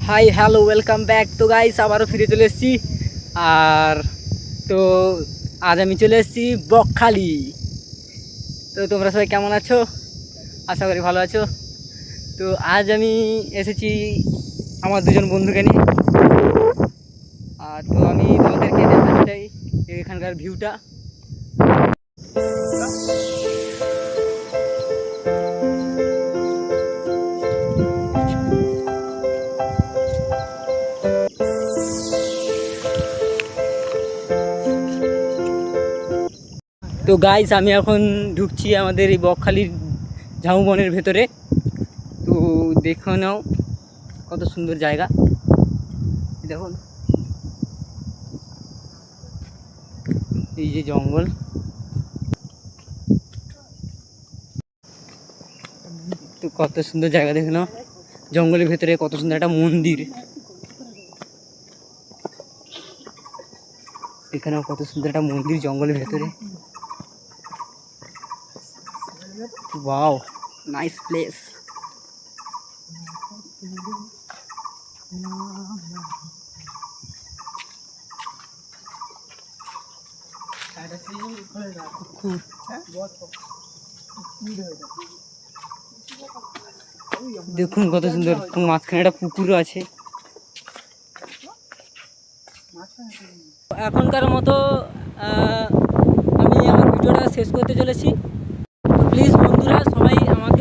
Hi hello welcome back. তো guys আবারও ফিরে চলে এসেছি। আর তো আজ আমি চলে এসেছি বকখালি। তো তোমরা সবাই কেমন আছো? আশা করি ভালো আছো। তো আজ আমি এসেছি আমার দুজন বন্ধুকে নিয়ে। আর তো আমি তোমাদেরকে দেখাতে চাই এখানকার ভিউটা। তো গাইস আমি এখন ঢুকছি আমাদের এই বকখালির ঝাউবনের ভেতরে। তো দেখো নাও কত সুন্দর জায়গা, দেখুন এই যে জঙ্গল। তো কত সুন্দর জায়গা দেখে নাও, জঙ্গলের ভেতরে কত সুন্দর একটা মন্দির। এখানেও কত সুন্দর একটা মন্দির জঙ্গলের ভেতরে। Wow, nice place. দেখুন কত সুন্দর, মাঝখানে একটা পুকুরও আছে। এখনকার মতো আমি আমার ভিডিওটা শেষ করতে চলেছি। প্লিজ বন্ধুরা সবাই আমাকে